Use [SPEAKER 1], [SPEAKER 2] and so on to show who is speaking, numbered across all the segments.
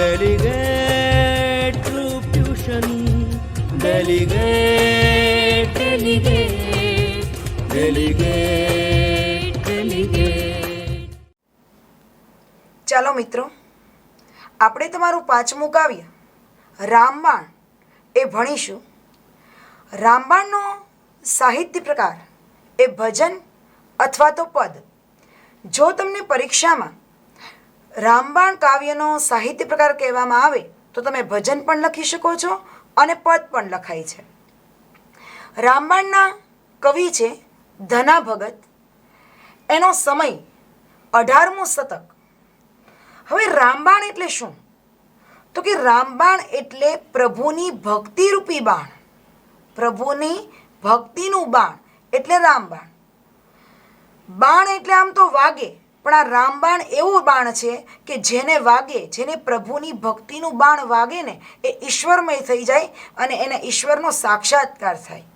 [SPEAKER 1] Delegate Troop Tuition. Delegate, delegate, delegate, delegate.
[SPEAKER 2] ચાલો મિત્રો, આપણે તમારું પાંચમું કાવ્ય રામબાણ એ ભણીશું. રામબાણનો સાહિત્ય પ્રકાર એ ભજન અથવા તો પદ. જો તમને પરીક્ષામાં રામબાણ કાવ્યનો સાહિત્ય પ્રકાર કહેવામાં આવે તો તમે ભજન પણ લખી શકો છો અને પદ પણ લખાય છે. રામબાણના કવિ છે ધના ભગત. એનો સમય 18મું શતક. હવે રામબાણ એટલે શું? તો કે રામબાણ એટલે પ્રભુની ભક્તિરૂપી બાણ. પ્રભુની ભક્તિનું બાણ એટલે રામબાણ. બાણ એટલે આમ તો વાગે, પણ આ રામબાણ એવું બાણ છે કે જેને વાગે, જેને પ્રભુની ભક્તિનું બાણ વાગે ને એ ઈશ્વરમય થઈ જાય અને એને ઈશ્વરનો સાક્ષાત્કાર થાય.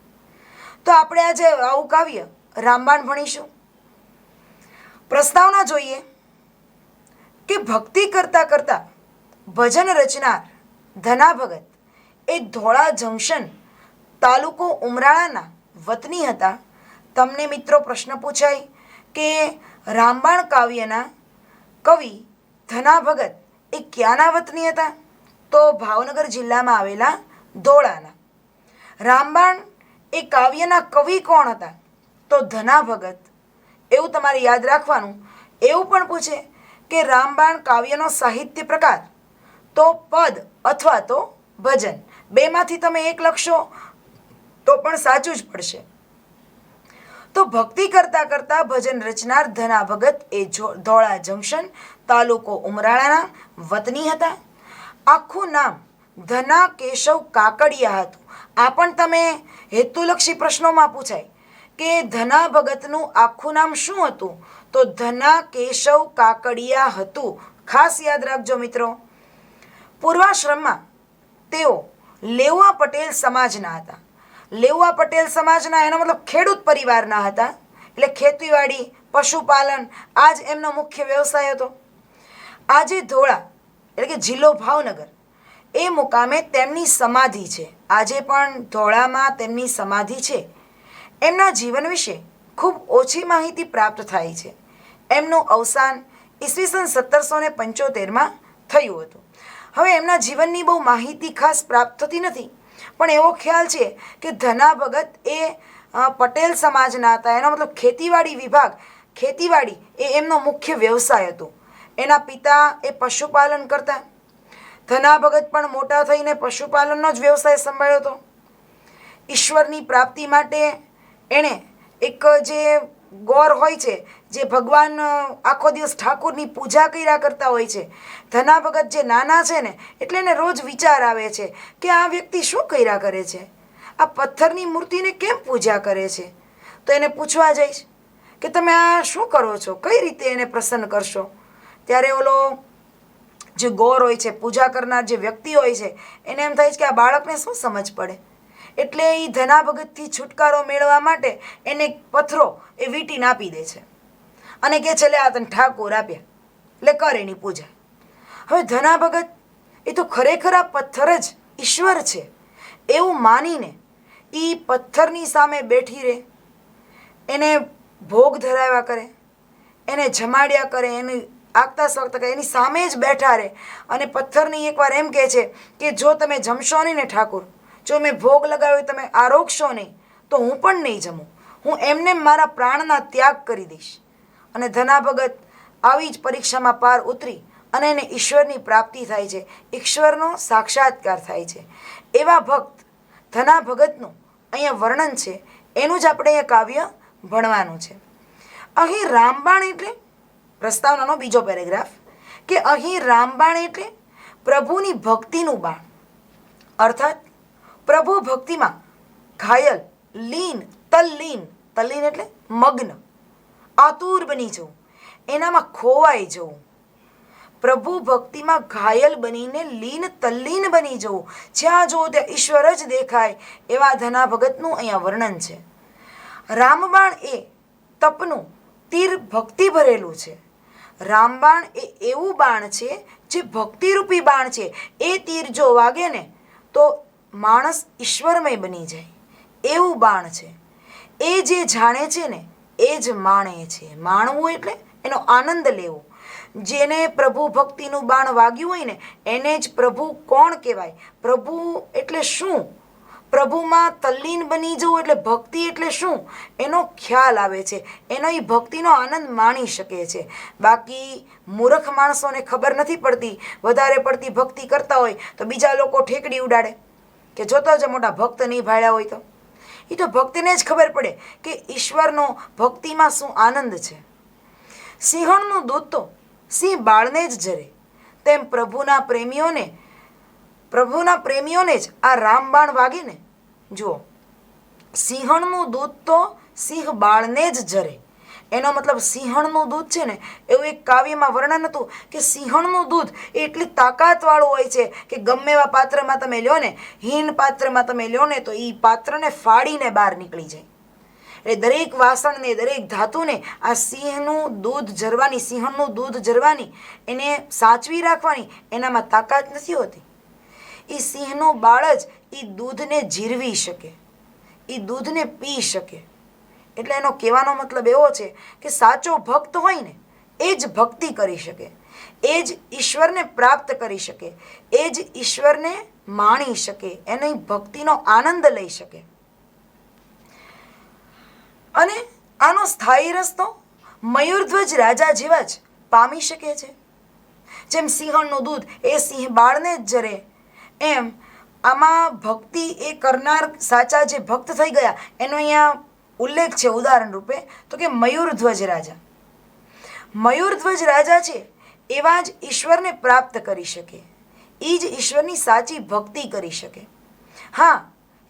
[SPEAKER 2] તો આપણે આજે આવું કાવ્ય રામબાણ ભણીશું. પ્રસ્તાવના જોઈએ કે ભક્તિ કરતાં કરતાં ભજન રચનાર ધના ભગત એ ધોળા જંકશન તાલુકો ઉમરાળાના વતની હતા. તમને મિત્રો પ્રશ્ન પૂછાય કે રામબાણ કાવ્યના કવિ ધના ભગત એ ક્યાંના વતની હતા? તો ભાવનગર જિલ્લામાં આવેલા ધોળાના. રામબાણ એ કાવ્યના કવિ કોણ હતા? તો ધના ભગત. એવું તમારે યાદ રાખવાનું. એવું પણ પૂછે કે રામબાણ કાવ્યનો સાહિત્ય પ્રકાર, તો પદ અથવા તો ભજન. બેમાંથી તમે એક લખશો તો પણ સાચું જ પડશે. તો ભક્તિ કરતાં કરતાં ભજન રચનાર ધના ભગત એ ધોળા જંકશન તાલુકો ઉમરાળાના વતની હતા. આખું નામ ધના કેશવ કાકડિયા હતું. આ પણ તમે હેતુલક્ષી પ્રશ્નોમાં પૂછાય કે ધના ભગતનું આખું નામ શું હતું? તો ધના કેશવ કાકડિયા હતું. ખાસ યાદ રાખજો મિત્રો. પૂર્વાશ્રમમાં તેઓ લેવા પટેલ સમાજના હતા. લેવા પટેલ સમાજના એનો મતલબ ખેડૂત પરિવારના હતા. એટલે ખેતીવાડી, પશુપાલન આ જ એમનો મુખ્ય વ્યવસાય હતો. આજે ધોળા એટલે કે જિલ્લો ભાવનગર એ મુકામે તેમની સમાધિ છે. આજે પણ ધોળામાં તેમની સમાધિ છે. એમના જીવન વિશે ખૂબ ઓછી માહિતી પ્રાપ્ત થાય છે. એમનું અવસાન ઈસવીસન 1775માં થયું હતું. હવે એમના જીવનની બહુ માહિતી ખાસ પ્રાપ્ત થતી નથી, પણ એવો ખ્યાલ છે કે ધના ભગત એ પટેલ સમાજના હતા. એનો મતલબ ખેતીવાડી વિભાગ, ખેતીવાડી એ એમનો મુખ્ય વ્યવસાય હતો. એના પિતા એ પશુપાલન કરતા. ધના ભગત પણ મોટા થઈને પશુપાલનનો જ વ્યવસાય સંભાળ્યો હતો. ઈશ્વરની પ્રાપ્તિ માટે એણે એક જે ગોર હોય છે, જે ભગવાન આખો દિવસ ઠાકુરની પૂજા કર્યા કરતા હોય છે. ધના ભગત જે નાના છે ને એટલે એને રોજ વિચાર આવે છે કે આ વ્યક્તિ શું કર્યા કરે છે, આ પથ્થરની મૂર્તિને કેમ પૂજા કરે છે. તો એને પૂછવા જઈશ કે તમે આ શું કરો છો, કઈ રીતે એને પ્રસન્ન કરશો. ત્યારે ઓલો જે ગોર હોય છે, પૂજા કરનાર જે વ્યક્તિ હોય છે, એને એમ થાય છે કે આ બાળકને શું સમજ પડે. એટલે એ ધના ભગતથી છુટકારો મેળવવા માટે એને પથ્થરો એ વીંટીને આપી દે છે અને કહે છે લે આ તને ઠાકોર આપ્યા, એટલે કર એની પૂજા. હવે ધના ભગત એ તો ખરેખર આ પથ્થર જ ઈશ્વર છે એવું માનીને એ પથ્થરની સામે બેઠી રહે, એને ભોગ ધરાવ્યા કરે, એને જમાડ્યા કરે, એને આગતા સ્વાગતા કરે, એની સામે જ બેઠા રહે અને પથ્થરની એકવાર એમ કહે છે કે જો તમે જમશો નહીં ને ઠાકોર, જો મેં ભોગ લગાવ્યો તમે આરોગશો નહીં તો હું પણ નહીં જમું, હું એમને મારા પ્રાણના ત્યાગ કરી દઈશ. અને ધના ભગત આવી જ પરીક્ષામાં પાર ઉતરી અને એને ઈશ્વરની પ્રાપ્તિ થાય છે, ઈશ્વરનો સાક્ષાત્કાર થાય છે. એવા ભક્ત ધના ભગતનું અહીંયા વર્ણન છે. એનું જ આપણે અહીંયા કાવ્ય ભણવાનું છે. અહીં રામબાણ એટલે પ્રસ્તાવનાનો બીજો પેરેગ્રાફ કે અહીં રામબાણ એટલે પ્રભુની ભક્તિનું બાણ. અર્થાત પ્રભુ ભક્તિમાં ઘાયલ, લીન, તલ્લીન, તલ્લીન એટલે મગ્ન, આતુર બની જવું, એનામાં ખોવાઈ જવું. પ્રભુ ભક્તિમાં ઘાયલ બનીને લીન તલ્લીન બની જવું, જ્યાં જુઓ ત્યાં ઈશ્વર જ દેખાય એવા ધના ભગતનું અહીંયા વર્ણન છે. રામબાણ એ તપનું તીર ભક્તિ ભરેલું છે. રામબાણ એ એવું બાણ છે જે ભક્તિરૂપી બાણ છે એ તીર જો વાગે ને તો માણસ ઈશ્વરમય બની જાય એવું બાણ છે. એ જે જાણે છે ને એ જ માણે છે. માણવું એટલે એનો આનંદ લેવો. જેને પ્રભુ ભક્તિનું બાણ વાગ્યું હોય ને એને જ પ્રભુ કોણ કહેવાય. પ્રભુ એટલે શું, પ્રભુમાં તલ્લીન બની જવું એટલે ભક્તિ એટલે શું એનો ખ્યાલ આવે છે. એનો એ ભક્તિનો આનંદ માણી શકે છે. બાકી મૂર્ખ માણસોને ખબર નથી પડતી. વધારે પડતી ભક્તિ કરતા હોય તો બીજા લોકો ઠેકડી ઉડાડે કે જોતો જ મોટા ભક્ત નહીં ભાળ્યા હોય તો. એ તો ભક્તિને જ ખબર પડે કે ઈશ્વરનો ભક્તિમાં શું આનંદ છે. સિંહણનું દૂધ તો સિંહ બાળને જ જરે, તેમ પ્રભુના પ્રેમીઓને જ આ રામબાણ વાગે ને. જુઓ, સિંહણનું દૂધ તો સિંહ બાળને જ જરે. એનો મતલબ સિંહણનું દૂધ છે ને એવું એક કાવ્યમાં વર્ણન હતું કે સિંહણનું દૂધ એ એટલી તાકાતવાળું હોય છે કે ગમે એવા પાત્રમાં તમે લ્યો ને, હીન પાત્રમાં તમે લ્યો ને તો એ પાત્રને ફાડીને બહાર નીકળી જાય. એટલે દરેક વાસણને દરેક ધાતુને આ સિંહણનું દૂધ જરવાની એને સાચવી રાખવાની એનામાં તાકાત નથી હોતી. એ સિંહનું બાળ જ એ દૂધને જીરવી શકે, એ દૂધને પી શકે. એટલે એનો કહેવાનો મતલબ એવો છે કે સાચો ભક્ત હોય ને એ જ ભક્તિ કરી શકે, એ જ ઈશ્વરને પ્રાપ્ત કરી શકે, એ જ ઈશ્વરને માણી શકે, એની ભક્તિનો આનંદ લઈ શકે. અને આનો સ્થાયી રસ્તો મયુરધ્વજ રાજા જેવા જ પામી શકે છે. જેમ સિંહણનું દૂધ એ સિંહ બાળને જ જરે, એમ આમાં ભક્તિ એ કરનાર સાચા જે ભક્ત થઈ ગયા એનો અહીંયા ઉલ્લેખ છે ઉદાહરણ રૂપે. તો કે મયુરધ્વજ રાજા, મયુરધ્વજ રાજા છે એવા જ ઈશ્વરને પ્રાપ્ત કરી શકે, એ જ ઈશ્વરની સાચી ભક્તિ કરી શકે. હા,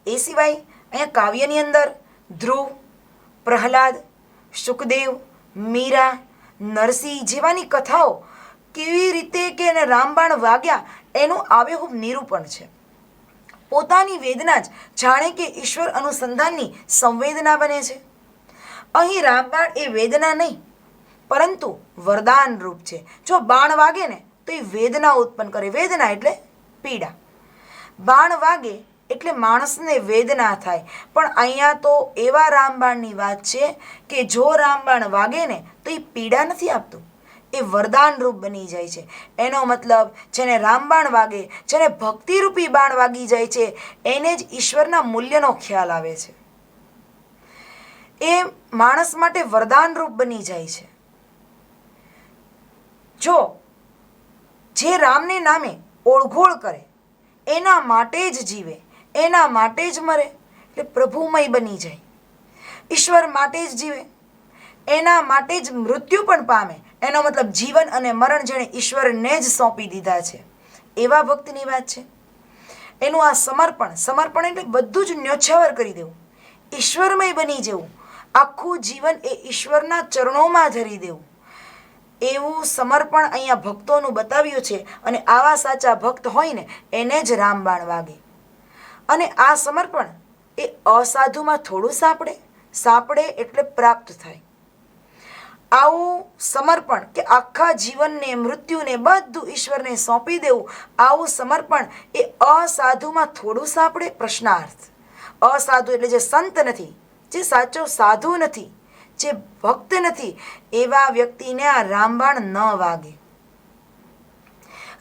[SPEAKER 2] એ સિવાય અહીંયા કાવ્યની અંદર ધ્રુવ, પ્રહલાદ, સુખદેવ, મીરા, નરસિંહ જેવાની કથાઓ કેવી રીતે કે એને રામબાણ વાગ્યા એનું આબેહૂબ નિરૂપણ છે. પોતાની વેદના જ જાણે કે ઈશ્વર અનુસંધાનની સંવેદના બને છે. અહીં રામબાણ એ વેદના નહીં પરંતુ વરદાન રૂપ છે. જો બાણ વાગે ને તો એ વેદના ઉત્પન્ન કરે. વેદના એટલે પીડા. બાણ વાગે એટલે માણસને વેદના થાય. પણ અહીંયા તો એવા રામબાણની વાત છે કે જો રામબાણ વાગે ને તો એ પીડા નથી આપતું, એ વરદાન રૂપ બની જાય છે. એનો મતલબ જેને રામબાણ વાગે, જેને ભક્તિરૂપી બાણ વાગી જાય છે એને જ ઈશ્વરના મૂલ્યનો ખ્યાલ આવે છે. એ માણસ માટે વરદાન રૂપ બની જાય છે. જો જે રામને નામે ઓળઘોળ કરે, એના માટે જ જીવે, એના માટે જ મરે, એટલે પ્રભુમય બની જાય. ઈશ્વર માટે જ જીવે, એના માટે જ મૃત્યુ પણ પામે. એનો મતલબ જીવન અને મરણ જેણે ઈશ્વરને જ સોંપી દીધા છે એવા ભક્તની વાત છે. એનું આ સમર્પણ એટલે બધું જ ન્યોછાવર કરી દેવું, ઈશ્વરમય બની જવું, આખું જીવન એ ઈશ્વરના ચરણોમાં ધરી દેવું, એવું સમર્પણ અહીંયા ભક્તોનું બતાવ્યું છે. અને આવા સાચા ભક્ત હોય ને એને જ રામબાણ વાગે. અને આ સમર્પણ એ અસાધુમાં થોડું સાંપડે એટલે પ્રાપ્ત થાય. આવું સમર્પણ કે આખા જીવનને મૃત્યુને બધું ઈશ્વરને સોંપી દેવું, આવું સમર્પણ એ અસાધુમાં થોડું સાંપડે. પ્રશ્નાર્થ. અસાધુ એટલે જે સંત નથી, જે સાચો સાધુ નથી, જે ભક્ત નથી, એવા વ્યક્તિને આ રામબાણ ન વાગે.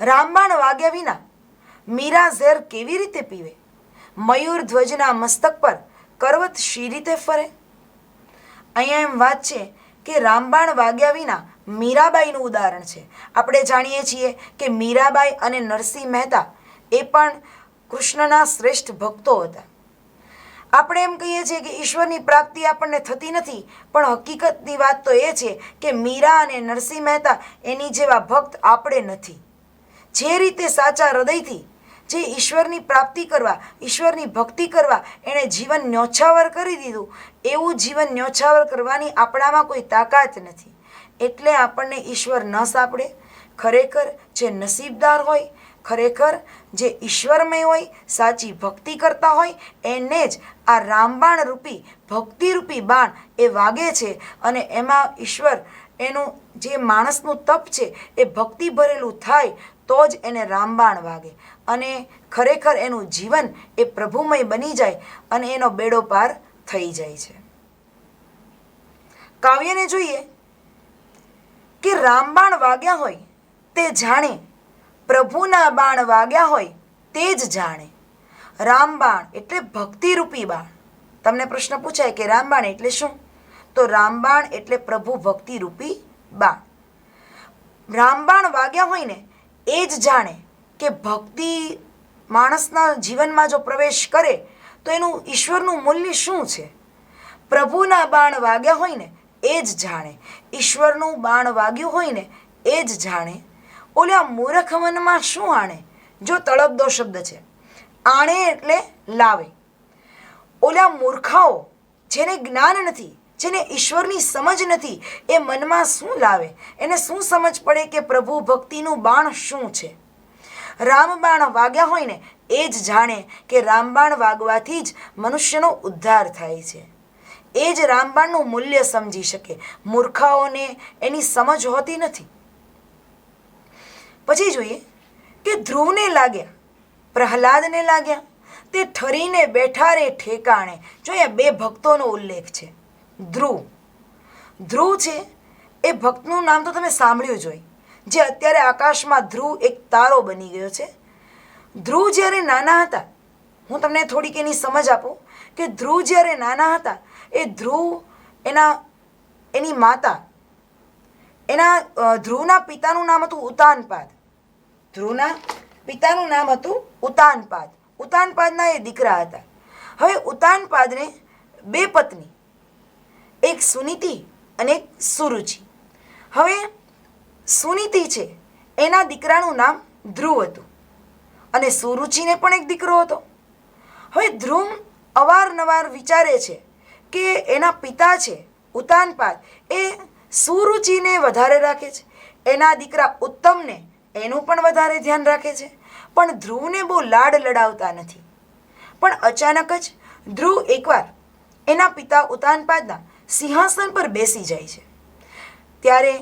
[SPEAKER 2] રામબાણ વાગ્યા વિના મીરા ઝેર કેવી રીતે પીવે? મયુર ધ્વજના મસ્તક પર કરવત શી રીતે ફરે? અહીંયા એમ વાત છે કે રામબાણ વાગ્યા વિના મીરાબાઈનું ઉદાહરણ છે. આપણે જાણીએ છીએ કે મીરાબાઈ અને નરસિંહ મહેતા એ પણ કૃષ્ણના શ્રેષ્ઠ ભક્તો હતા. આપણે એમ કહીએ છીએ કે ઈશ્વરની પ્રાપ્તિ આપણને થતી નથી, પણ હકીકતની વાત તો એ છે કે મીરા અને નરસિંહ મહેતા એની જેવા ભક્ત આપણે નથી. જે રીતે સાચા હૃદયથી જે ઈશ્વરની પ્રાપ્તિ કરવા, ઈશ્વરની ભક્તિ કરવા એણે જીવન ન્યોછાવર કરી દીધું, એવું જીવન ન્યોછાવર કરવાની આપણામાં કોઈ તાકાત નથી. એટલે આપણને ઈશ્વર ન સાંપડે. ખરેખર જે નસીબદાર હોય, ખરેખર જે ઈશ્વરમય હોય, સાચી ભક્તિ કરતા હોય, એને જ આ રામબાણ રૂપી ભક્તિરૂપી બાણ એ વાગે છે. અને એમાં ઈશ્વર એનું જે માણસનું તપ છે એ ભક્તિ ભરેલું થાય તો જ એને રામબાણ વાગે અને ખરેખર એનું જીવન એ પ્રભુમય બની જાય અને એનો બેડો પાર થઈ જાય છે. કાવ્યને જોઈએ કે રામબાણ વાગ્યા હોય તે જાણે, પ્રભુના બાણ વાગ્યા હોય તે જ જાણે. રામબાણ એટલે ભક્તિરૂપી બાણ. તમને પ્રશ્ન પૂછાય કે રામબાણ એટલે શું? તો રામબાણ એટલે પ્રભુ ભક્તિરૂપી બાણ. રામબાણ વાગ્યા હોય ને એ જ જાણે કે ભક્તિ માણસના જીવનમાં જો પ્રવેશ કરે તો એનું ઈશ્વરનું મૂલ્ય શું છે. પ્રભુના બાણ વાગ્યા હોય ને એ જ જાણે, ઈશ્વરનું બાણ વાગ્યું હોય ને એ જ જાણે. ઓલા મૂર્ખ મનમાં શું આણે? જો તળપદો શબ્દ છે. આણે એટલે લાવે. ઓલા મૂર્ખાઓ જેને જ્ઞાન નથી, જેને ઈશ્વરની સમજ નથી, એ મનમાં શું લાવે? એને શું સમજ પડે કે પ્રભુ ભક્તિનું બાણ શું છે? રામબાણ વાગ્યા હોય ને એ જ જાણે કે રામબાણ વાગવાથી જ મનુષ્યનો ઉદ્ધાર થાય છે. એ જ રામબાણનું મૂલ્ય સમજી શકે. મૂર્ખાઓને એની સમજ હોતી નથી. પછી જોઈએ કે ધ્રુવને લાગ્યા, પ્રહલાદને લાગ્યા, તે ઠરીને બેઠા રે ઠેકાણે. જો અહીંયા બે ભક્તોનો ઉલ્લેખ છે. ધ્રુવ છે એ ભક્તનું નામ તો તમે સાંભળ્યું જ હોય, જે અત્યારે આકાશમાં ધ્રુવ એક તારો બની ગયો છે. ધ્રુવ જ્યારે નાના હતા, હું તમને થોડીક એની સમજ આપું કે ધ્રુવ જ્યારે નાના હતા એ ધ્રુવ એની માતા ધ્રુવના પિતાનું નામ હતું ઉતાનપાદ. ધ્રુવના પિતાનું નામ હતું ઉતાનપાદ. ઉતાનપાદના એ દીકરા હતા. હવે ઉતાનપાદને બે પત્ની, એક સુનીતિ અને એક સુરુચિ. હવે સુનીતિ છે એના દીકરાનું નામ ધ્રુવ હતું અને સુરુચિને પણ એક દીકરો હતો. હવે ધ્રુવ અવારનવાર વિચારે છે કે એના પિતા છે ઉતાનપાદ એ સુરુચિને વધારે રાખે છે, એના દીકરા ઉત્તમને એનું પણ વધારે ધ્યાન રાખે છે, પણ ધ્રુવને બહુ લાડ લડાવતા નથી. પણ અચાનક જ ધ્રુવ એકવાર એના પિતા ઉતાનપાદના સિંહાસન પર બેસી જાય છે. ત્યારે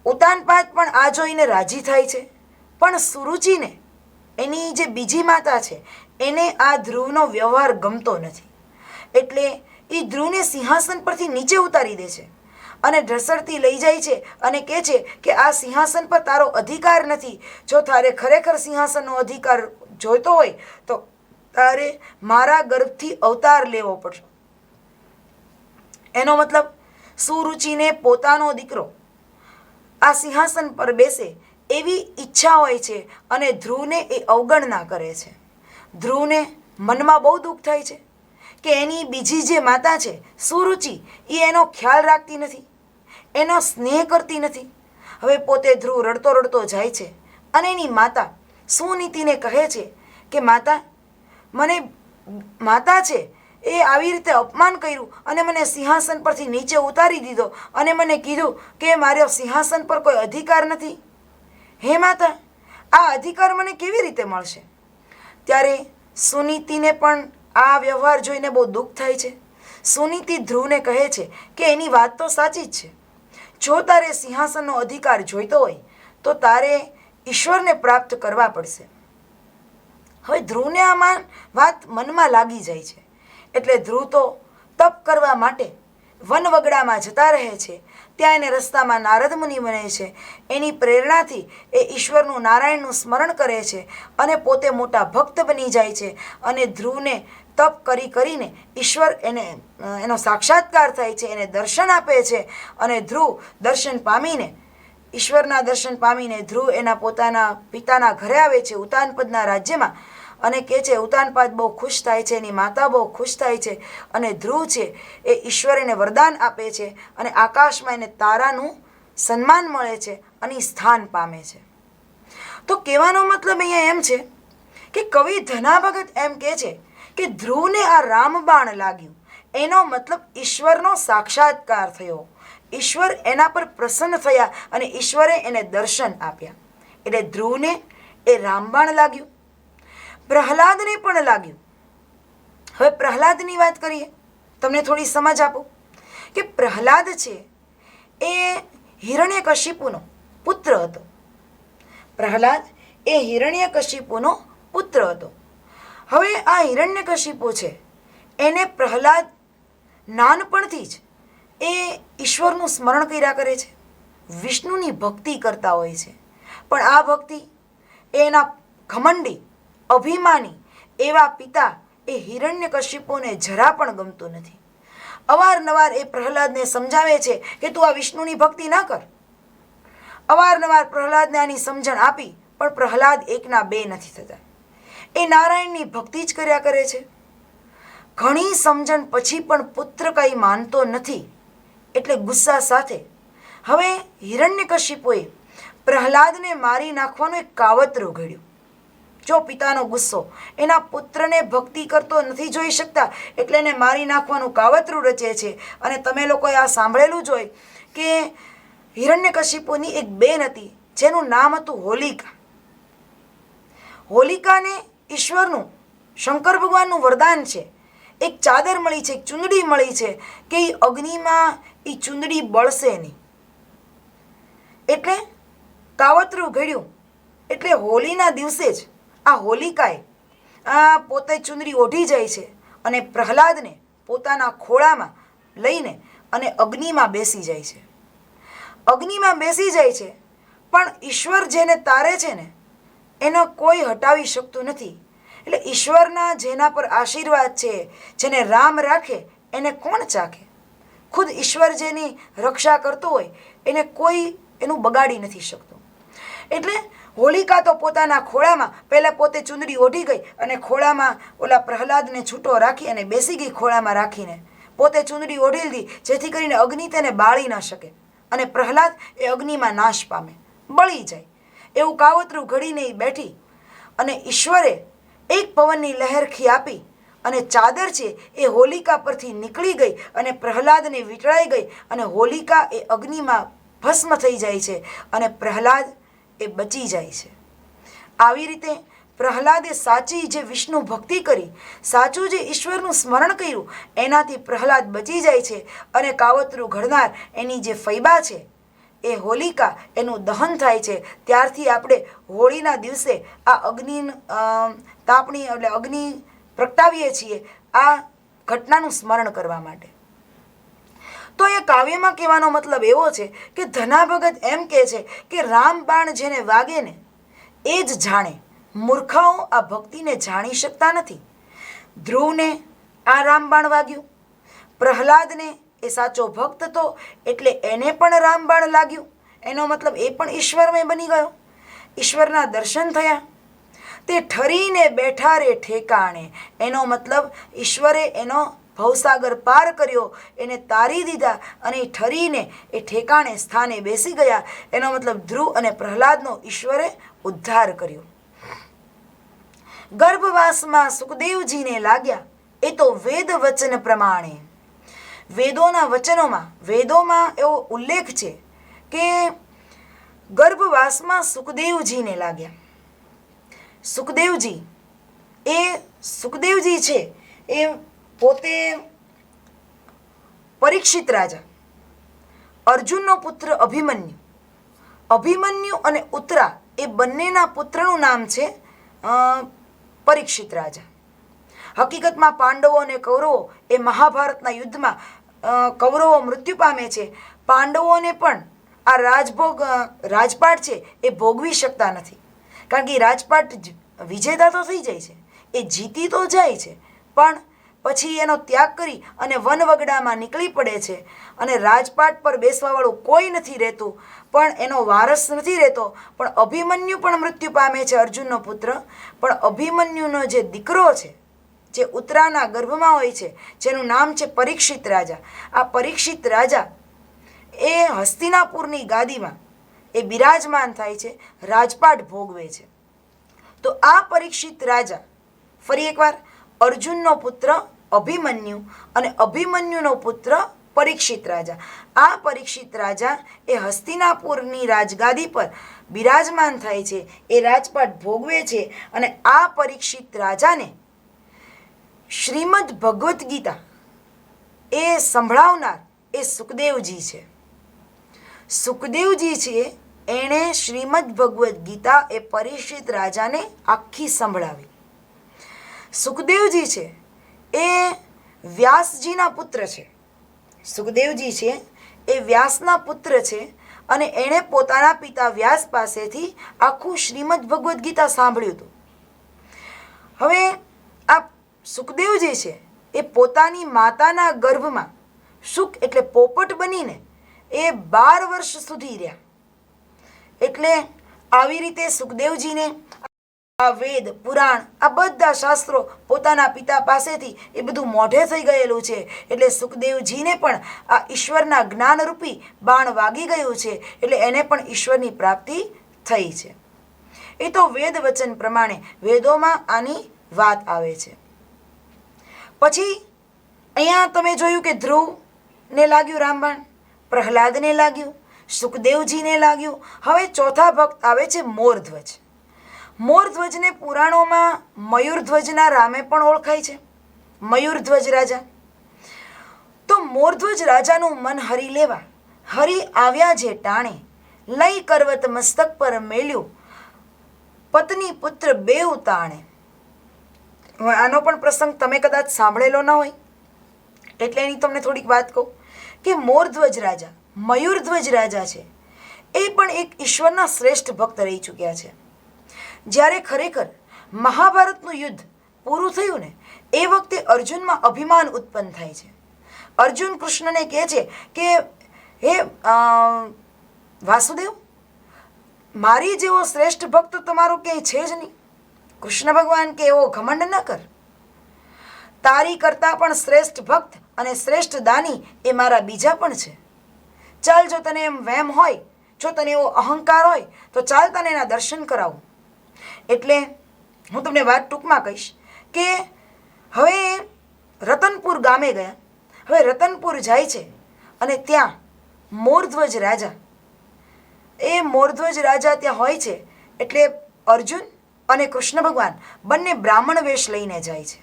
[SPEAKER 2] ઉતાનપાદ પણ આ જોઈને રાજી થાય છે, પણ સુરુચિને, એની જે બીજી માતા છે, એને આ ધ્રુવનો વ્યવહાર ગમતો નથી. એટલે એ ધ્રુવને સિંહાસન પરથી નીચે ઉતારી દે છે અને ઢસડતી લઈ જાય છે અને કહે છે કે આ સિંહાસન પર તારો અધિકાર નથી. જો તારે ખરેખર સિંહાસનનો અધિકાર જોઈતો હોય તો તારે મારા ગર્ભથી અવતાર લેવો પડશે. એનો મતલબ સુરુચિને પોતાનો દીકરો આ સિંહાસન પર બેસે એવી ઈચ્છા હોય છે અને ધ્રુવને એ અવગણના કરે છે. ધ્રુવને મનમાં બહુ દુઃખ થાય છે કે એની બીજી જે માતા છે સુરુચિ, એ એનો ખ્યાલ રાખતી નથી, એનો સ્નેહ કરતી નથી. હવે પોતે ધ્રુવ રડતો રડતો જાય છે અને એની માતા સુનીતિને કહે છે કે માતા છે એ આવી રીતે અપમાન કર્યું અને મને સિંહાસન પરથી નીચે ઉતારી દીધો અને મને કીધું કે મારો સિંહાસન પર કોઈ અધિકાર નથી. હે માતા, આ અધિકાર મને કેવી રીતે મળશે? ત્યારે સુનીતિને પણ આ વ્યવહાર જોઈને બહુ દુઃખ થાય છે. સુનીતિ ધ્રુવને કહે છે કે એની વાત તો સાચી જ છે. જો તારે સિંહાસનનો અધિકાર જોઈતો હોય તો તારે ઈશ્વરને પ્રાપ્ત કરવા પડશે. હવે ધ્રુવને આ વાત મનમાં લાગી જાય છે. એટલે ધ્રુવ તો તપ કરવા માટે વનવગડામાં જતા રહે છે. ત્યાં એને રસ્તામાં નારદ મુનિ બને છે. એની પ્રેરણાથી એ ઈશ્વરનું, નારાયણનું સ્મરણ કરે છે અને પોતે મોટા ભક્ત બની જાય છે અને ધ્રુવને તપ કરીને ઈશ્વર એનો સાક્ષાત્કાર થાય છે, એને દર્શન આપે છે અને ધ્રુવ દર્શન પામીને, ઈશ્વરના દર્શન પામીને ધ્રુવ એના પોતાના પિતાના ઘરે આવે છે, ઉતાનપદના રાજ્યમાં, અને કહે છે ઉતાનપાદ બહુ ખુશ થાય છે, એની માતા બહુ ખુશ થાય છે અને ધ્રુવ છે એ ઈશ્વર એને વરદાન આપે છે અને આકાશમાં એને તારાનું સન્માન મળે છે અને સ્થાન પામે છે. તો કહેવાનો મતલબ અહીંયા એમ છે કે કવિ ધના ભગત એમ કહે છે કે ધ્રુવને આ રામબાણ લાગ્યું, એનો મતલબ ઈશ્વરનો સાક્ષાત્કાર થયો, ઈશ્વર એના પર પ્રસન્ન થયા અને ઈશ્વરે એને દર્શન આપ્યા. એટલે ધ્રુવને એ રામબાણ લાગ્યું, પ્રહલાદને પણ લાગ્યું. હવે પ્રહલાદની વાત કરીએ, તમને થોડી સમજ આપો કે પ્રહલાદ છે એ હિરણ્યકશિપુનો પુત્ર હતો. પ્રહલાદ એ હિરણ્યકશિપુનો પુત્ર હતો. હવે આ હિરણ્યકશિપુ છે એને પ્રહલાદ નાનપણથી જ એ ઈશ્વરનું સ્મરણ કર્યા કરે છે, વિષ્ણુની ભક્તિ કરતા હોય છે. પણ આ ભક્તિ એના ઘમંડી અભિમાની એવા પિતા એ હિરણ્યકશિપુને જરા પણ ગમતું નથી. અવારનવાર એ પ્રહલાદને સમજાવે છે કે તું આ વિષ્ણુની ભક્તિ ના કર. અવારનવાર પ્રહલાદને આની સમજણ આપી, પણ પ્રહલાદ એકના બે નથી થતા. એ નારાયણની ભક્તિ જ કર્યા કરે છે. ઘણી સમજણ પછી પણ પુત્ર કંઈ માનતો નથી, એટલે ગુસ્સા સાથે હવે હિરણ્યકશિપુએ પ્રહલાદને મારી નાખવાનું એક કાવતરું ઘડ્યું. જો પિતાનો ગુસ્સો એના પુત્રને ભક્તિ કરતો નથી જોઈ શકતા, એટલે એને મારી નાખવાનું કાવતરું રચે છે. અને તમે લોકોએ આ સાંભળેલું જ હોય કે હિરણ્યકશિપુની એક બેન હતી જેનું નામ હતું હોલિકા. હોલિકાને ઈશ્વરનું, શંકર ભગવાનનું વરદાન છે. એક ચાદર મળી છે, એક ચૂંદડી મળી છે કે એ અગ્નિમાં એ ચૂંદડી બળશે નહીં. એટલે કાવતરું ઘડ્યું. એટલે હોળીના દિવસે જ આ હોલિકાએ પોતે ચૂંદડી ઓઢી જાય છે અને પ્રહલાદને પોતાના ખોળામાં લઈને અને અગ્નિમાં બેસી જાય છે. અગ્નિમાં બેસી જાય છે, પણ ઈશ્વર જેને તારે છે ને એનો કોઈ હટાવી શકતું નથી. એટલે ઈશ્વરના જેના પર આશીર્વાદ છે, જેને રામ રાખે એને કોણ ચાખે? ખુદ ઈશ્વર જેની રક્ષા કરતો હોય એને કોઈ એનું બગાડી નથી શકતું. એટલે હોલિકા તો પોતાના ખોળામાં પહેલાં પોતે ચૂંદડી ઓઢી ગઈ અને ખોળામાં ઓલા પ્રહલાદને છૂટો રાખી અને બેસી ગઈ. ખોળામાં રાખીને પોતે ચૂંદડી ઓઢી લીધી, જેથી કરીને અગ્નિ તેને બાળી ન શકે અને પ્રહલાદ એ અગ્નિમાં નાશ પામે, બળી જાય. એવું કાવતરું ઘડીને એ બેઠી અને ઈશ્વરે એક પવનની લહેરખી આપી અને ચાદર છે એ હોલિકા પરથી નીકળી ગઈ અને પ્રહલાદને વીંટળાઈ ગઈ અને હોલિકા એ અગ્નિમાં ભસ્મ થઈ જાય છે અને પ્રહલાદ એ બચી જાય છે. આવી રીતે પ્રહલાદે સાચી જે વિષ્ણુ ભક્તિ કરી, સાચું જે ઈશ્વરનું સ્મરણ કર્યું, એનાથી પ્રહલાદ બચી જાય છે. અને કાવતરું ઘડનાર એની જે ફૈબા છે એ હોલિકા, એનું દહન થાય છે. ત્યારથી આપણે હોળીના દિવસે આ અગ્નિ તાપણી એટલે અગ્નિ પ્રગટાવીએ છીએ આ ઘટનાનું સ્મરણ કરવા માટે. તો એ કાવ્યમાં કહેવાનો મતલબ એવો છે કે ધના ભગત એમ કહે છે કે રામબાણ જેને વાગે ને એ જ જાણે. મૂર્ખાઓ આ ભક્તિને જાણી શકતા નથી. ધ્રુવને આ રામબાણ વાગ્યું, પ્રહલાદને એ સાચો ભક્ત હતો એટલે એને પણ રામબાણ લાગ્યું. એનો મતલબ એ પણ ઈશ્વરમય બની ગયો, ઈશ્વરના દર્શન થયા. તે ઠરીને બેઠા રે ઠેકાણે, એનો મતલબ ઈશ્વરે એનો ભવસાગર પાર કર્યો, એને તારી દીધા અને એ ઠરીને એ ઠેકાણે સ્થાને બેસી ગયા. એનો મતલબ ધ્રુવ અને પ્રહલાદનો ઈશ્વરે ઉદ્ધાર કર્યો. ગર્ભવાસમાં સુખદેવજીને લાગ્યા એ તો વેદ વચન પ્રમાણે. વેદોના વચનોમાં, વેદોમાં એવો ઉલ્લેખ છે કે ગર્ભવાસમાં સુખદેવજીને લાગ્યા. સુખદેવજી છે એ પોતે પરીક્ષિત રાજા, અર્જુનનો પુત્ર અભિમન્યુ. અભિમન્યુ અને ઉત્તરા એ બંનેના પુત્રનું નામ છે પરીક્ષિત રાજા. હકીકતમાં પાંડવો અને કૌરવો એ મહાભારતના યુદ્ધમાં કૌરવો મૃત્યુ પામે છે. પાંડવોને પણ આ રાજપાટ છે એ ભોગવી શકતા નથી, કારણ કે રાજપાટ વિજેતા તો થઈ જાય છે, એ જીતી તો જાય છે, પણ પછી એનો ત્યાગ કરી અને વનવગડામાં નીકળી પડે છે અને રાજપાટ પર બેસવાવાળું કોઈ નથી રહેતું, પણ એનો વારસ નથી રહેતો. પણ અભિમન્યુ પણ મૃત્યુ પામે છે, અર્જુનનો પુત્ર. પણ અભિમન્યુનો જે દીકરો છે, જે ઉત્તરાના ગર્ભમાં હોય છે, જેનું નામ છે પરીક્ષિત રાજા. આ પરીક્ષિત રાજા એ હસ્તિનાપુરની ગાદીમાં એ બિરાજમાન થાય છે, રાજપાટ ભોગવે છે. તો આ પરીક્ષિત રાજા, ફરી એકવાર, અર્જુનનો પુત્ર અભિમન્યુ અને અભિમન્યુનો પુત્ર પરીક્ષિત રાજા. આ પરીક્ષિત રાજા એ હસ્તિનાપુરની રાજગાદી પર બિરાજમાન થાય છે, એ રાજપાટ ભોગવે છે. અને આ પરીક્ષિત રાજાને શ્રીમદ ભગવદ્ ગીતા એ સંભળાવનાર એ સુખદેવજી છે. સુખદેવજી છે એણે શ્રીમદ ભગવદ્ ગીતા એ પરીક્ષિત રાજાને આખી સંભળાવી. સુખદેવજી છે એ વ્યાસજીના પુત્ર છે. સુખદેવજી છે એ વ્યાસના પુત્ર છે અને એણે પોતાના પિતા વ્યાસ પાસેથી આખું શ્રીમદ ભગવદ્ ગીતા સાંભળ્યું હતું. હવે આ સુખદેવજી છે એ પોતાની માતાના ગર્ભમાં સુખ એટલે પોપટ બનીને એ 12 વર્ષ સુધી રહ્યા. એટલે આવી રીતે સુખદેવજીને આ વેદ પુરાણ આ બધા શાસ્ત્રો પોતાના પિતા પાસેથી એ બધું મોઢે થઈ ગયેલું છે. એટલે સુખદેવજીને પણ આ ઈશ્વરના જ્ઞાનરૂપી બાણ વાગી ગયું છે. એટલે એને પણ ઈશ્વરની પ્રાપ્તિ થઈ છે. એ તો વેદ વચન પ્રમાણે વેદોમાં આની વાત આવે છે. પછી અહીંયા તમે જોયું કે ધ્રુવને લાગ્યું રામબાણ, પ્રહલાદને લાગ્યું, સુખદેવજીને લાગ્યું. હવે ચોથા ભક્ત આવે છે મોરધ્વજ. મોરધ્વજને પુરાણોમાં મયુરધ્વજના રામે પણ ઓળખાય છે, મયુરધ્વજ રાજા. તો મોરધ્વજ રાજાનું મન હરી લેવા હરી આવ્યા જે ટાણે, લઈ કરવત મસ્તક પર મેલ્યું, પત્ની પુત્ર બેઉ તાણે. આનો પણ પ્રસંગ તમે કદાચ સાંભળેલો ન હોય એટલે એની તમને થોડીક વાત કહું કે મોરધ્વજ રાજા મયુરધ્વજ રાજા છે એ પણ એક ઈશ્વરના શ્રેષ્ઠ ભક્ત રહી ચૂક્યા છે. જ્યારે ખરેખર મહાભારતનું યુદ્ધ પૂરું થયું ને એ વખતે અર્જુનમાં અભિમાન ઉત્પન્ન થાય છે. અર્જુન કૃષ્ણને કહે છે કે હે વાસુદેવ, મારી જેવો શ્રેષ્ઠ ભક્ત તમારો ક્યાંય છે જ નહીં. કૃષ્ણ ભગવાન કે એવો ઘમંડ ન કર, તારી કરતાં પણ શ્રેષ્ઠ ભક્ત અને શ્રેષ્ઠ દાની એ મારા બીજા પણ છે. ચાલ, જો તને એમ વહેમ હોય, જો તને એવો અહંકાર હોય તો ચાલ તને એના દર્શન કરાવું. એટલે હું તમને વાત ટૂંકમાં કહીશ કે હવે રતનપુર ગામે ગયા. હવે રતનપુર જાય છે અને ત્યાં મોરધ્વજ રાજા, એ મોરધ્વજ રાજા ત્યાં હોય છે. એટલે અર્જુન અને કૃષ્ણ ભગવાન બંને બ્રાહ્મણ વેશ લઈને જાય છે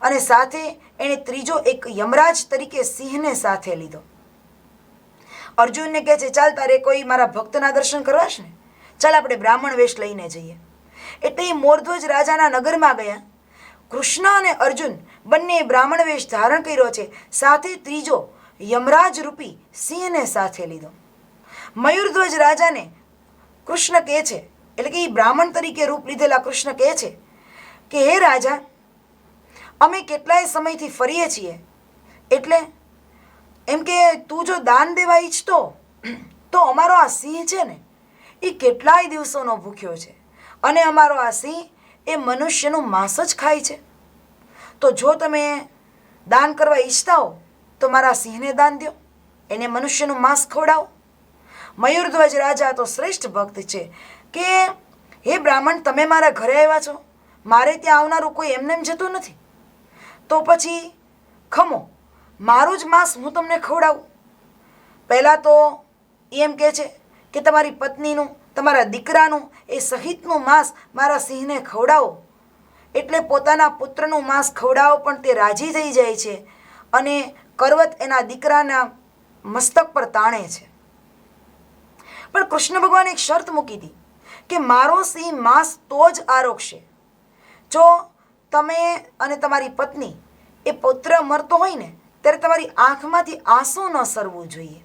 [SPEAKER 2] અને સાથે એણે ત્રીજો એક યમરાજ તરીકે સિંહને સાથે લીધો. અર્જુનને કહે છે, ચાલ તારે કોઈ મારા ભક્તના દર્શન કરવા છે ને, ચાલ આપણે બ્રાહ્મણ વેશ લઈને જઈએ. એટલે એ મોરધ્વજ રાજાના નગરમાં ગયા. કૃષ્ણ અને અર્જુન બંને બ્રાહ્મણ વેશ ધારણ કર્યો છે, સાથે ત્રીજો યમરાજ રૂપી સિંહને સાથે લીધો. મયુરધ્વજ રાજાને કૃષ્ણ કહે છે, એટલે કે એ બ્રાહ્મણ તરીકે રૂપ લીધેલા કૃષ્ણ કહે છે કે હે રાજા, અમે કેટલાય સમયથી ફરીએ છીએ, એટલે એમ કે તું જો દાન દેવા ઈચ્છતો તો અમારો આ સિંહ છે ને એ કેટલાય દિવસોનો ભૂખ્યો છે અને અમારો આ સિંહ એ મનુષ્યનું માંસ જ ખાય છે. તો જો તમે દાન કરવા ઈચ્છતા હો તો મારા સિંહને દાન દો, એને મનુષ્યનું માંસ ખવડાવો. મયુરધ્વજ રાજા તો શ્રેષ્ઠ ભક્ત છે કે હે બ્રાહ્મણ, તમે મારા ઘરે આવ્યા છો, મારે ત્યાં આવનારું કોઈ એમને એમ જતું નથી, તો પછી ખમો, મારું જ માંસ હું તમને ખવડાવું. પહેલાં તો એમ કહે છે કે તમારી પત્નીનું, તમારા દીકરાનું એ સહિતનું માંસ મારા સિંહને ખવડાવો. એટલે પોતાના પુત્રનું માંસ ખવડાવો પણ તે રાજી થઈ જાય છે અને કરવત એના દીકરાના મસ્તક પર તાણે છે. પણ કૃષ્ણ ભગવાને એક શરત મૂકી હતી કે મારો સિંહ માંસ તો જ આરોગશે જો તમે અને તમારી પત્ની એ પુત્ર મરતો હોય ને ત્યારે તમારી આંખમાંથી આંસુ ન સરવું જોઈએ.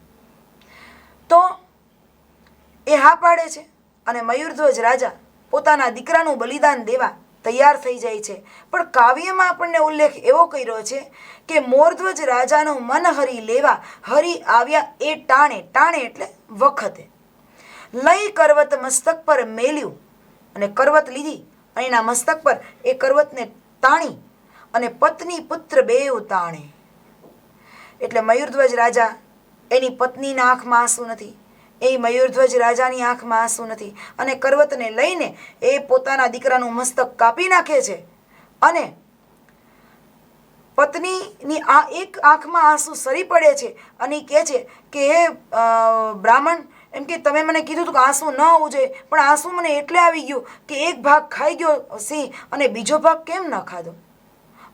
[SPEAKER 2] તો એ હા પાડે છે અને મયુરધ્વજ રાજા પોતાના દીકરાનું બલિદાન દેવા તૈયાર થઈ જાય છે. પણ કાવ્યમાં આપણને ઉલ્લેખ એવો કર્યો છે કે મોરધ્વજ રાજાનું મન હરી લેવા હરી આવ્યા એ ટાણે, ટાણે એટલે વખતે, લઈ કરવત મસ્તક પર મેલ્યું, અને કરવત લીધી અને એના મસ્તક પર એ કરવતને તાણી અને પત્ની પુત્ર બેઉ તાણે. એટલે મયુરધ્વજ રાજા, એની પત્નીના આંખમાં આંસુ નથી, એ મયુરધ્વજ રાજાની આંખમાં આંસુ નથી, અને કરવતને લઈને એ પોતાના દીકરાનું મસ્તક કાપી નાખે છે અને પત્નીની આ એક આંખમાં આંસુ સરી પડે છે અને કહે છે કે હે બ્રાહ્મણ, એમ કે તમે મને કીધું હતું કે આંસુ ન આવવું જોઈએ, પણ આંસુ મને એટલે આવી ગયું કે એક ભાગ ખાઈ ગયો સિંહ અને બીજો ભાગ કેમ ન ખાધો?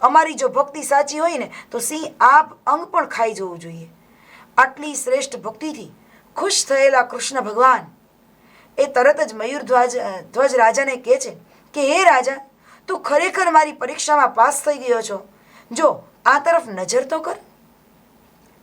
[SPEAKER 2] અમારી જો ભક્તિ સાચી હોય ને તો સિંહ આ અંગ પણ ખાઈ જવું જોઈએ. આટલી શ્રેષ્ઠ ભક્તિથી ખુશ થયેલા કૃષ્ણ ભગવાન એ તરત જ ધ્વજ રાજાને કહે છે કે હે રાજા, તું ખરેખર મારી પરીક્ષામાં પાસ થઈ ગયો છો. જો આ તરફ નજર તો કર.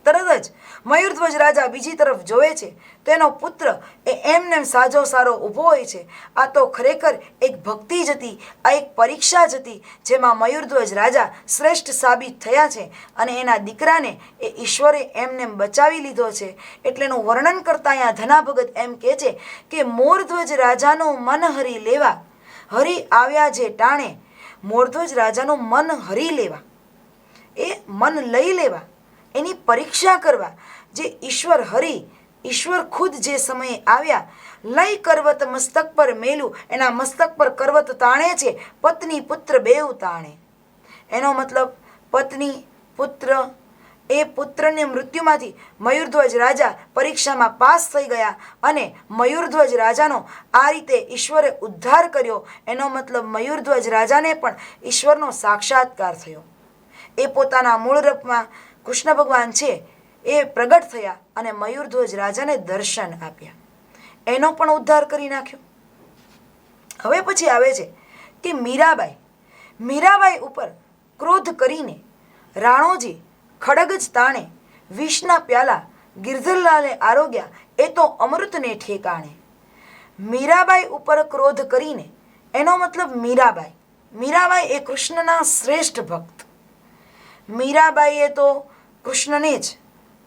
[SPEAKER 2] તરત જ મયુરધ્વજ રાજા બીજી તરફ જોવે છે તો એનો પુત્ર એ એમનેમ સાજો સારો ઊભો હોય છે. આ તો ખરેખર એક ભક્તિ જ હતી, આ એક પરીક્ષા જ હતી જેમાં મયુરધ્વજ રાજા શ્રેષ્ઠ સાબિત થયા છે અને એના દીકરાને એ ઈશ્વરે એમનેમ બચાવી લીધો છે. એટલે એનું વર્ણન કરતા અહીંયા ધના ભગત એમ કહે છે કે મોરધ્વજ રાજાનું મન હરી લેવા, હરી આવ્યા જે ટાણે. મોરધ્વજ રાજાનું મન હરી લેવા, એ મન લઈ લેવા, એની પરીક્ષા કરવા જે ઈશ્વર હરી, ઈશ્વર ખુદ જે સમયે આવ્યા, લઈ કરવત મસ્તક પર મેલું, એના મસ્તક પર કરવત તાણે છે, પત્ની પુત્ર બેઉ તાણે. એનો મતલબ પત્ની પુત્ર, એ પુત્રની મૃત્યુમાંથી મયુરધ્વજ રાજા પરીક્ષામાં પાસ થઈ ગયા અને મયુરધ્વજ રાજાનો આ રીતે ઈશ્વરે ઉદ્ધાર કર્યો. એનો મતલબ મયુરધ્વજ રાજાને પણ ઈશ્વરનો સાક્ષાત્કાર થયો. એ પોતાના મૂળ રૂપમાં કૃષ્ણ ભગવાન છે એ પ્રગટ થયા અને મયુરધ્વજ રાજાને દર્શન આપ્યા, એનો પણ ઉદ્ધાર કરી નાખ્યો. હવે પછી આવે છે કે મીરાબાઈ ઉપર ક્રોધ કરીને રાણોજી ખડગ જ તાણે, વિષના પ્યાલા ગિરધરલાલે આરોગ્યા, એ તો અમૃતને ઠેકાણે. મીરાબાઈ ઉપર ક્રોધ કરીને, એનો મતલબ મીરાબાઈ એ કૃષ્ણના શ્રેષ્ઠ ભક્ત. મીરાબાઈએ તો કૃષ્ણને જ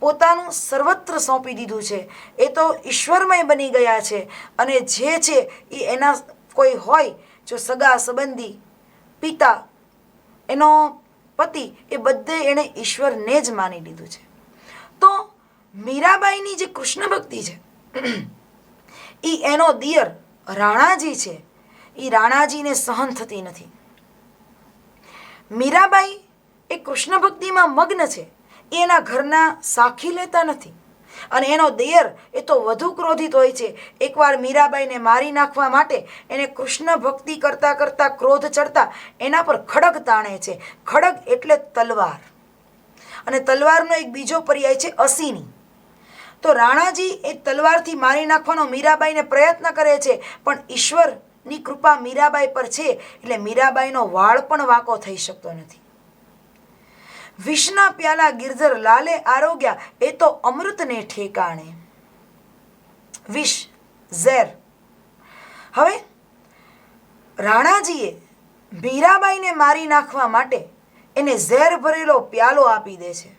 [SPEAKER 2] પોતાનું સર્વત્ર સોંપી દીધું છે. એ તો ઈશ્વરમય બની ગયા છે અને જે છે એ એના કોઈ હોય, જો સગા સંબંધી, પિતા, એનો પતિ, એ બધે એણે ઈશ્વરને જ માની લીધું છે. તો મીરાબાઈની જે કૃષ્ણ ભક્તિ છે એ એનો દિયર રાણાજી છે, એ રાણાજીને સહન થતી નથી. મીરાબાઈ એ કૃષ્ણ ભક્તિમાં મગ્ન છે, એ એના ઘરના સાખી લેતા નથી અને એનો દિયર એ તો વધુ ક્રોધિત હોય છે. એકવાર મીરાબાઈને મારી નાખવા માટે એને કૃષ્ણ ભક્તિ કરતાં કરતાં ક્રોધ ચડતા એના પર ખડગ તાણે છે. ખડગ એટલે તલવાર, અને તલવારનો એક બીજો પર્યાય છે અસીની. તો રાણાજી એ તલવારથી મારી નાખવાનો મીરાબાઈને પ્રયત્ન કરે છે, પણ ઈશ્વરની કૃપા મીરાબાઈ પર છે એટલે મીરાબાઈનો વાળ પણ વાંકો થઈ શકતો નથી. વિષના પ્યાલા ગિરધર લાલે આરોગ્યા, એ તો અમૃતને ઠેકાણે. વિષ, ઝેર. હવે રાણાજીએ મીરાબાઈને મારી નાખવા માટે એને ઝેર ભરેલો પ્યાલો આપી દે છે,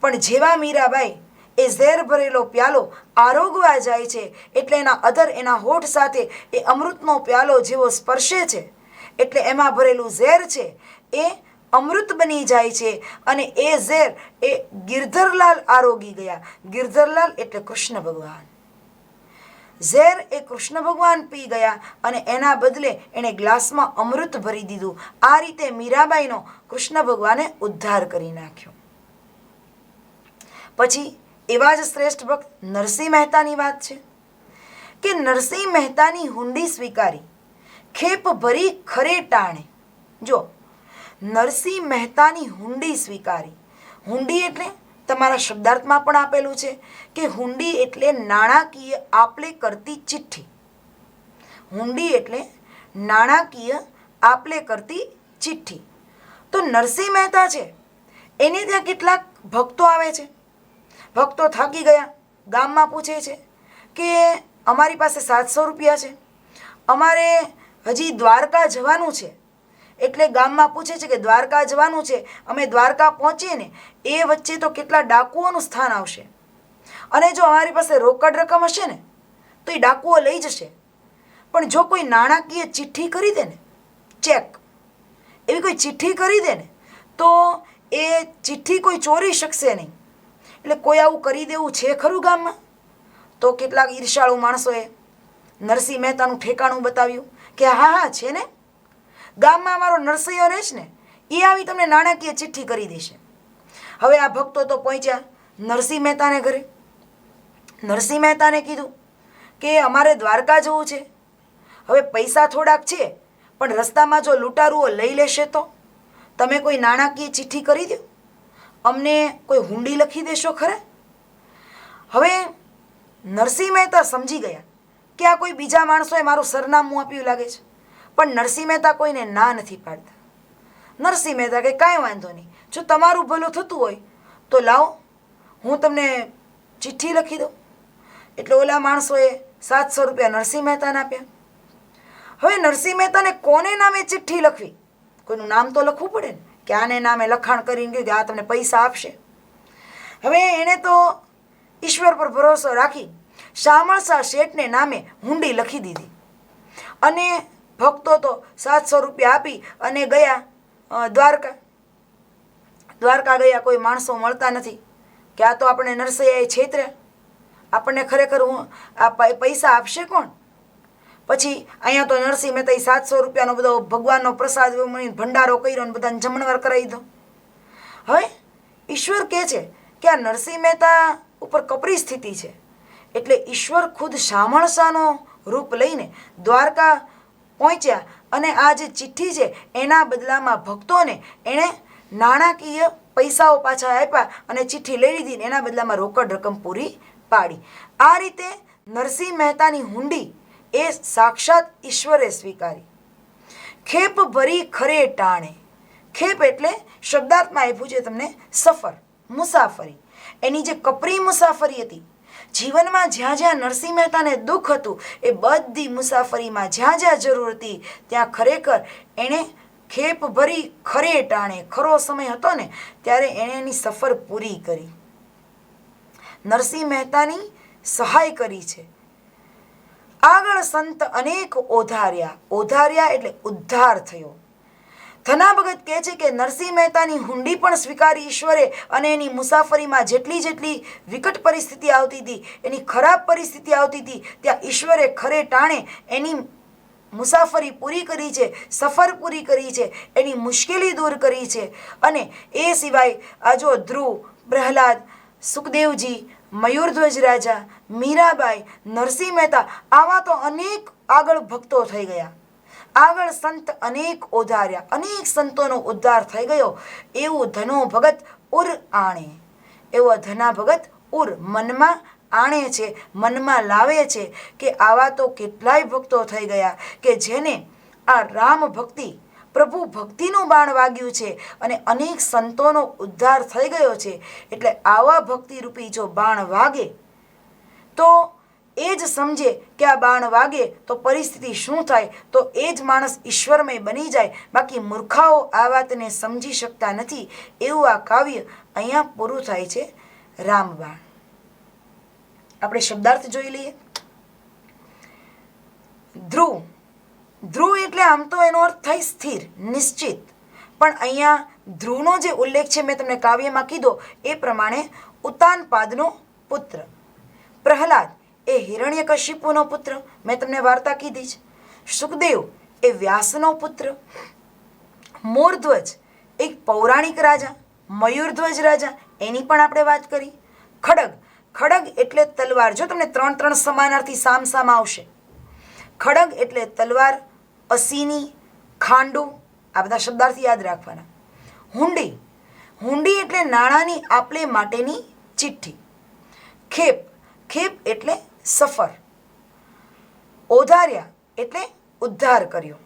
[SPEAKER 2] પણ જેવા મીરાબાઈ એ ઝેર ભરેલો પ્યાલો આરોગવા જાય છે એટલે એના અધર, એના હોઠ સાથે એ અમૃતનો પ્યાલો જેવો સ્પર્શે છે એટલે એમાં ભરેલું ઝેર છે એ અમૃત બની જાય છે અને એ ઝેર એ ગિરધરલાલ આરોગી ગયા. ગિરધરલાલ એટલે કૃષ્ણ ભગવાન. ઝેર એ કૃષ્ણ ભગવાન પી ગયા અને એના બદલે એણે ગ્લાસમાં અમૃત ભરી દીધું. આ રીતે મીરાબાઈનો કૃષ્ણ ભગવાને ઉદ્ધાર કરી નાખ્યો. પછી એવા જ શ્રેષ્ઠ ભક્ત નરસિંહ મહેતાની વાત છે કે નરસિંહ મહેતાની હુંડી સ્વીકારી, ખેપ ભરી ખરે ટાણે. જો નરસિંહ મહેતાની હુંડી સ્વીકારી. હુંડી એટલે તમારા શબ્દાર્થમાં પણ આપેલું છે કે હુંડી એટલે નાણાકીય આપલે કરતી ચિઠ્ઠી. હુંડી એટલે નાણાકીય આપલે કરતી ચિઠ્ઠી. તો નરસિંહ મહેતા છે એને ત્યાં કેટલાક ભક્તો આવે છે. ભક્તો થાકી ગયા, ગામમાં પૂછે છે કે અમારી પાસે 700 રૂપિયા છે, અમારે હજી દ્વારકા જવાનું છે. એટલે ગામમાં પૂછે છે કે દ્વારકા જવાનું છે, અમે દ્વારકા પહોંચીએ ને એ વચ્ચે તો કેટલા ડાકુઓનું સ્થાન આવશે, અને જો અમારી પાસે રોકડ રકમ હશે ને તો એ ડાકુઓ લઈ જશે, પણ જો કોઈ નાણાકીય ચિઠ્ઠી કરી દે ને, ચેક, એવી કોઈ ચિઠ્ઠી કરી દે ને તો એ ચિઠ્ઠી કોઈ ચોરી શકશે નહીં. એટલે કોઈ આવું કરી દેવું છે ખરું ગામમાં? તો કેટલાક ઈર્ષાળુ માણસોએ નરસિંહ મહેતાનું ઠેકાણું બતાવ્યું કે હા છે ને, ગામમાં અમારો નરસૈયો રહે છે ને, એ આવી તમને નાણાકીય ચિઠ્ઠી કરી દેશે. હવે આ ભક્તો તો પહોંચ્યા નરસિંહ મહેતાને ઘરે. નરસિંહ મહેતાને કીધું કે અમારે દ્વારકા જવું છે, હવે પૈસા થોડાક છે પણ રસ્તામાં જો લૂંટારુઓ લઈ લેશે તો તમે કોઈ નાણાકીય ચિઠ્ઠી કરી દો, અમને કોઈ હુંડી લખી દેશો ખરા? હવે નરસિંહ મહેતા સમજી ગયા કે આ કોઈ બીજા માણસોએ મારું સરનામું આપ્યું લાગે છે. પણ નરસિંહ મહેતા કોઈને ના નથી પાડતા. નરસિંહ મહેતા કે કાંઈ વાંધો નહીં, જો તમારું ભલું થતું હોય તો લાવો, હું તમને ચિઠ્ઠી લખી દઉં. એટલે ઓલા માણસોએ 700 રૂપિયા નરસિંહ મહેતાને આપ્યા. હવે નરસિંહ મહેતાને કોને નામે ચિઠ્ઠી લખવી? કોઈનું નામ તો લખવું પડે ને, કે આને નામે લખાણ કરીને ગયું કે આ તમને પૈસા આપશે. હવે એણે તો ઈશ્વર પર ભરોસો રાખી શામળશા શેઠને નામે હુંડી લખી દીધી. અને ભક્તો તો 700 રૂપિયા આપી અને ગયા દ્વારકા. દ્વારકા ગયા, કોઈ માણસો મળતા નથી કે આ તો આપણે નરસૈયાએ છેતર્યા, આપણને ખરેખર આ પૈસા આપશે કોણ? પછી અહીંયા તો નરસિંહ મહેતાએ 700 રૂપિયાનો બધો ભગવાનનો પ્રસાદ ભંડારો કર્યો અને બધાને જમણવાર કરાવી દો. હવે ઈશ્વર કહે છે કે આ નરસિંહ મહેતા ઉપર કપરી સ્થિતિ છે, એટલે ઈશ્વર ખુદ શામળશાનો રૂપ લઈને દ્વારકા પહોંચ્યા અને આ જે ચિઠ્ઠી છે એના બદલામાં ભક્તોને એણે નાણાકીય પૈસાઓ પાછા આપ્યા અને ચિઠ્ઠી લઈ લીધી ને એના બદલામાં રોકડ રકમ પૂરી પાડી. આ રીતે નરસિંહ મહેતાની હુંડી એ સાક્ષાત ઈશ્વરે સ્વીકારી. ખેપ ભરી ખરે ટાણે. ખેપ એટલે શબ્દાર્થમાં આપ્યું છે તમને સફર, મુસાફરી. એની જે કપરી મુસાફરી હતી, જીવનમાં જ્યાં જ્યાં નરસિંહ મહેતાને દુઃખ હતું એ બધી મુસાફરીમાં જ્યાં જ્યાં જરૂર હતી ત્યાં ખરેખર એણે ખેપ ભરી ખરે ટાણે, ખરો સમય હતો ને ત્યારે એણે એની સફર પૂરી કરી. નરસિંહ મહેતાની સહાય કરી છે. આગળ સંત અનેક ઓધાર્યા. ઓધાર્યા એટલે ઉદ્ધાર થયો. ધના ભગત કહે છે કે નરસિંહ મહેતાની હુંડી પણ સ્વીકારી ઈશ્વરે અને એની મુસાફરીમાં જેટલી વિકટ પરિસ્થિતિ આવતી હતી, એની ખરાબ પરિસ્થિતિ આવતી હતી, ત્યાં ઈશ્વરે ખરે ટાણે એની મુસાફરી પૂરી કરી છે, સફર પૂરી કરી છે, એની મુશ્કેલી દૂર કરી છે. અને એ સિવાય આ જો ધ્રુવ, પ્રહલાદ, સુખદેવજી, મયુરધ્વજ રાજા, મીરાબાઈ, નરસિંહ મહેતા, આવા તો અનેક આગળ ભક્તો થઈ ગયા. આગળ સંત અનેક ઓધાર્યા, અનેક સંતોનો ઉદ્ધાર થઈ ગયો. એવું ધનો ભગત ઉર આણે. એવો ધના ભગત ઉર મનમાં આણે છે, મનમાં લાવે છે કે આવા તો કેટલાય ભક્તો થઈ ગયા કે જેને આ રામ ભક્તિ, પ્રભુ ભક્તિનું બાણ વાગ્યું છે અને અનેક સંતોનો ઉદ્ધાર થઈ ગયો છે. એટલે આવા ભક્તિરૂપી જો બાણ વાગે તો એ જ સમજે કે આ બાણ વાગે તો પરિસ્થિતિ શું થાય, તો એ જ માણસ ઈશ્વરમય બની જાય. બાકી મૂર્ખાઓ આ વાતને સમજી શકતા નથી. એવું આ કાવ્ય અહીંયા પૂરું થાય છે. રામબાણ. આપણે શબ્દાર્થ જોઈ લઈએ. ધ્રુવ. ધ્રુવ એટલે આમ તો એનો અર્થ થાય સ્થિર, નિશ્ચિત. પણ અહીંયા ધ્રુવનો જે ઉલ્લેખ છે મેં તમને કાવ્યમાં કીધો એ પ્રમાણે ઉતાનપાદનો પુત્ર. પ્રહલાદ એ હિરણ્યકશિપુનો પુત્ર, મેં તમને વાર્તા કીધી છે. સુખદેવ એ વ્યાસનો પુત્ર. મોરધ્વજ એક પૌરાણિક રાજા, મયુરધ્વજ રાજા, એની પણ આપણે વાત કરી. ખડગ. ખડગ એટલે તલવાર. જો તમને 3 સમાનાર્થી સામસામા આવશે. ખડગ એટલે તલવાર, અસીની, ખાંડુ, આ બધા શબ્દાર્થી યાદ રાખવાના. હુંડી. હુંડી એટલે નાણાંની આપલે માટેની ચિઠ્ઠી. ખેપ. ખેપ એટલે સફર. ઓધાર્યા એટલે ઉદ્ધાર કર્યો.